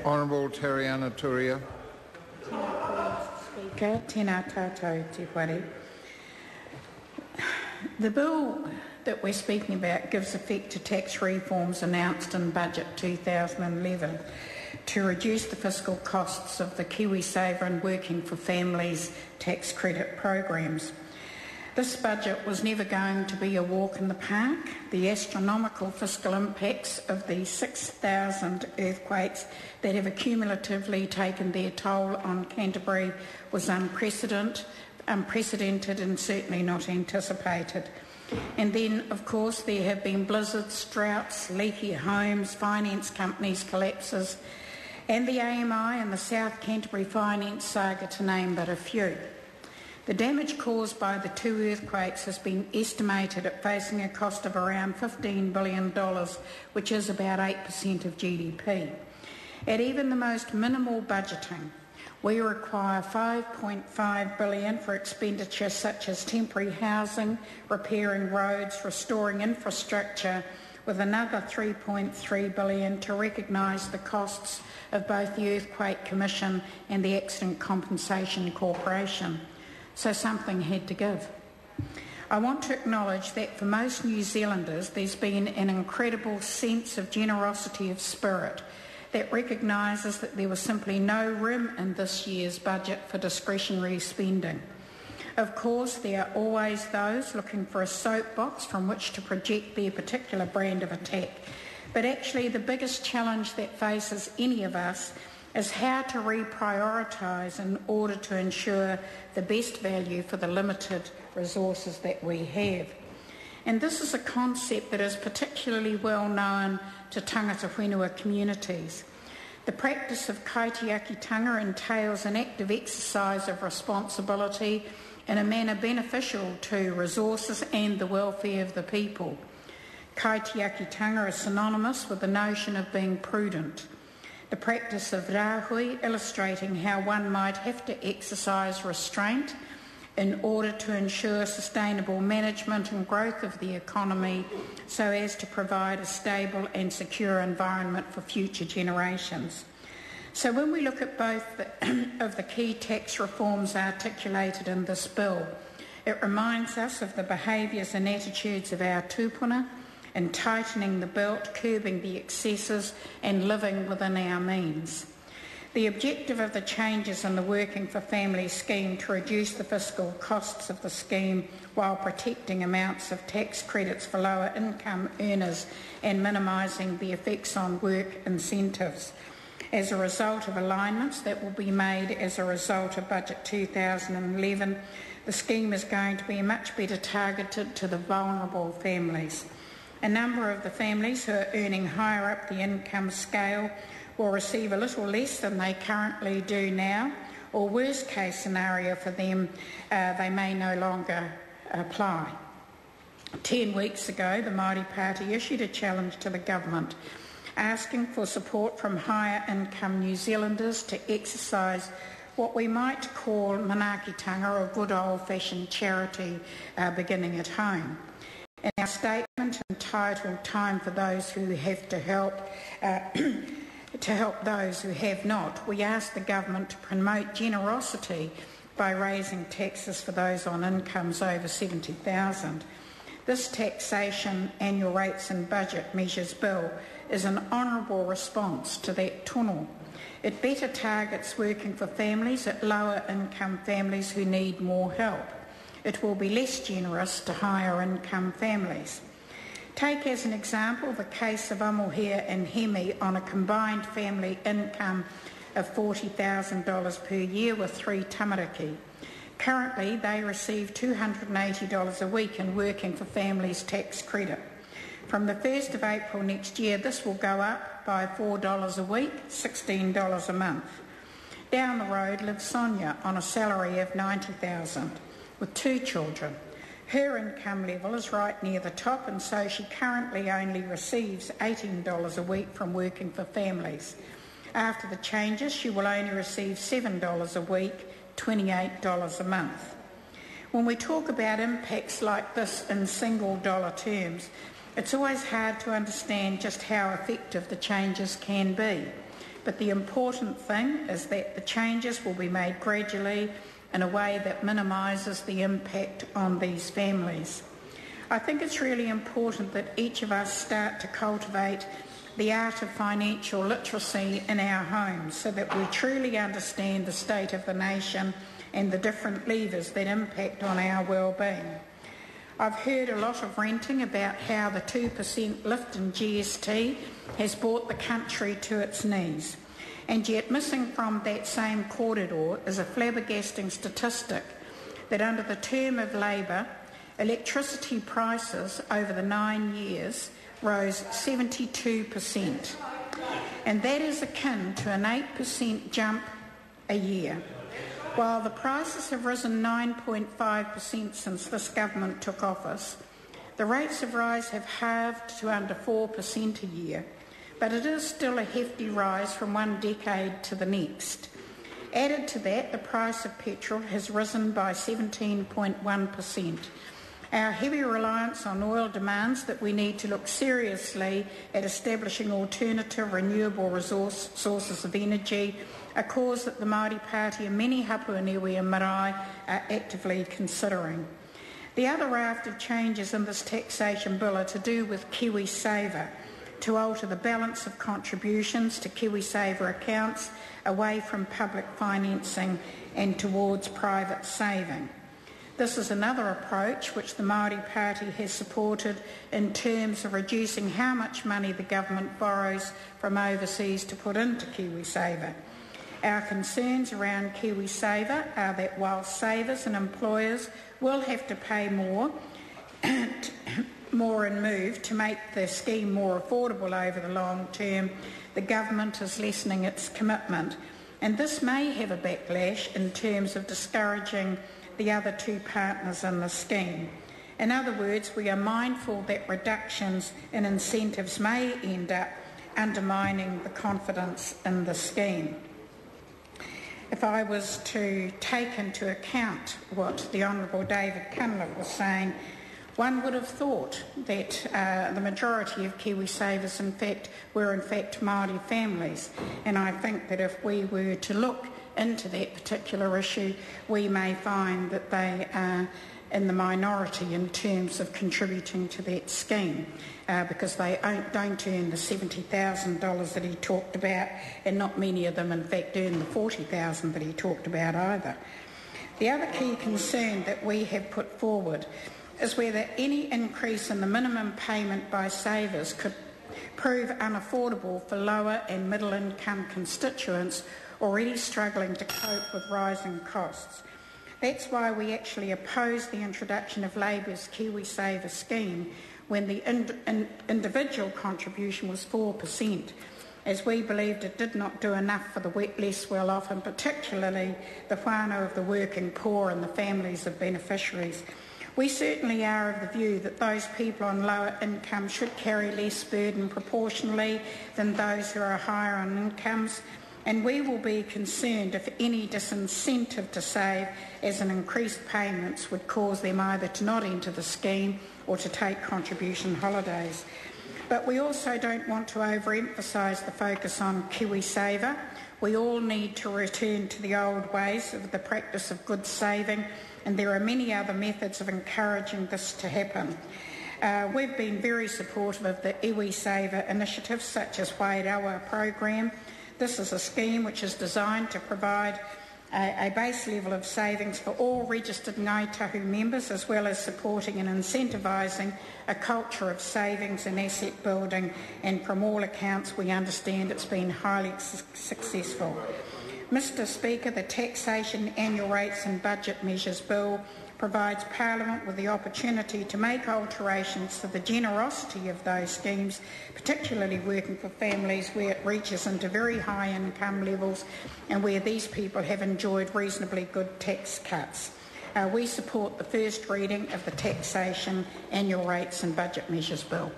Honourable Tariana Turia. Speaker, tēnā tātou te whare. The bill that we're speaking about gives effect to tax reforms announced in Budget 2011 to reduce the fiscal costs of the KiwiSaver and Working for Families tax credit programs. This budget was never going to be a walk in the park. The astronomical fiscal impacts of the 6,000 earthquakes that have accumulatively taken their toll on Canterbury was unprecedented and certainly not anticipated. And then, of course, there have been blizzards, droughts, leaky homes, finance companies' collapses, and the AMI and the South Canterbury finance saga, to name but a few. The damage caused by the two earthquakes has been estimated at facing a cost of around $15 billion, which is about 8% of GDP. At even the most minimal budgeting, we require $5.5 billion for expenditure such as temporary housing, repairing roads, restoring infrastructure, with another $3.3 billion to recognise the costs of both the Earthquake Commission and the Accident Compensation Corporation. So something had to give. I want to acknowledge that for most New Zealanders there's been an incredible sense of generosity of spirit that recognises that there was simply no room in this year's budget for discretionary spending. Of course, there are always those looking for a soapbox from which to project their particular brand of attack, but actually the biggest challenge that faces any of us is how to reprioritise in order to ensure the best value for the limited resources that we have. And this is a concept that is particularly well known to tangata whenua communities. The practice of kaitiakitanga entails an active exercise of responsibility in a manner beneficial to resources and the welfare of the people. Kaitiakitanga is synonymous with the notion of being prudent. The practice of rāhui, illustrating how one might have to exercise restraint in order to ensure sustainable management and growth of the economy so as to provide a stable and secure environment for future generations. So when we look at both of the key tax reforms articulated in this bill, it reminds us of the behaviours and attitudes of our tūpuna in tightening the belt, curbing the excesses and living within our means. The objective of the changes in the Working for Families scheme to reduce the fiscal costs of the scheme while protecting amounts of tax credits for lower income earners and minimising the effects on work incentives. As a result of alignments that will be made as a result of Budget 2011, the scheme is going to be much better targeted to the vulnerable families. A number of the families who are earning higher up the income scale will receive a little less than they currently do now, or worst case scenario for them, they may no longer apply. 10 weeks ago, the Māori Party issued a challenge to the government asking for support from higher income New Zealanders to exercise what we might call manaakitanga, or good old-fashioned charity beginning at home. In our statement entitled Time for Those Who Have to Help those who have not, we ask the government to promote generosity by raising taxes for those on incomes over $70,000. This taxation, annual rates and budget measures bill is an honourable response to that tono. It better targets working for families at lower income families who need more help. It will be less generous to higher income families. Take as an example the case of Amohea and Hemi on a combined family income of $40,000 per year with 3 tamariki. Currently, they receive $280 a week in Working for Families tax credit. From the 1st of April next year, this will go up by $4 a week, $16 a month. Down the road lives Sonia on a salary of $90,000 with 2 children. Her income level is right near the top, and so she currently only receives $18 a week from Working for Families. After the changes, she will only receive $7 a week, $28 a month. When we talk about impacts like this in single dollar terms, it's always hard to understand just how effective the changes can be. But the important thing is that the changes will be made gradually in a way that minimises the impact on these families. I think it's really important that each of us start to cultivate the art of financial literacy in our homes so that we truly understand the state of the nation and the different levers that impact on our well-being. I've heard a lot of ranting about how the 2% lift in GST has brought the country to its knees, and yet missing from that same corridor is a flabbergasting statistic that under the term of Labor, electricity prices over the 9 years rose 72%, and that is akin to an 8% jump a year. While the prices have risen 9.5% since this government took office, the rates of rise have halved to under 4% a year, but it is still a hefty rise from one decade to the next. Added to that, the price of petrol has risen by 17.1%. Our heavy reliance on oil demands that we need to look seriously at establishing alternative renewable sources of energy, a cause that the Māori Party and many Hapua Niue and Marae are actively considering. The other raft of changes in this taxation bill are to do with KiwiSaver, to alter the balance of contributions to KiwiSaver accounts away from public financing and towards private saving. This is another approach which the Māori Party has supported in terms of reducing how much money the government borrows from overseas to put into KiwiSaver. Our concerns around KiwiSaver are that while savers and employers will have to pay more and move to make the scheme more affordable over the long term, the government is lessening its commitment. And this may have a backlash in terms of discouraging the other two partners in the scheme. In other words, we are mindful that reductions in incentives may end up undermining the confidence in the scheme. If I was to take into account what the Honourable David Cunliffe was saying, one would have thought that the majority of KiwiSavers were in fact Māori families, and I think that if we were to look into that particular issue, we may find that they are in the minority in terms of contributing to that scheme, because they don't earn the $70,000 that he talked about, and not many of them in fact earn the $40,000 that he talked about either. The other key concern that we have put forward is whether any increase in the minimum payment by savers could prove unaffordable for lower and middle income constituents already struggling to cope with rising costs. That's why we actually opposed the introduction of Labor's KiwiSaver scheme when the individual contribution was 4%, as we believed it did not do enough for the less well-off, and particularly the whānau of the working poor and the families of beneficiaries. We certainly are of the view that those people on lower income should carry less burden proportionally than those who are higher on incomes, and we will be concerned if any disincentive to save, as in increased payments, would cause them either to not enter the scheme or to take contribution holidays. But we also don't want to overemphasise the focus on KiwiSaver. We all need to return to the old ways of the practice of good saving, and there are many other methods of encouraging this to happen. We've been very supportive of the iwi-saver initiatives such as Wairewa program. This is a scheme which is designed to provide a base level of savings for all registered Ngāi Tahu members, as well as supporting and incentivising a culture of savings and asset building, and from all accounts we understand it's been highly successful. Mr Speaker, the Taxation, Annual Rates and Budget Measures Bill provides Parliament with the opportunity to make alterations to the generosity of those schemes, particularly working for families where it reaches into very high income levels and where these people have enjoyed reasonably good tax cuts. We support the first reading of the Taxation, Annual Rates and Budget Measures Bill.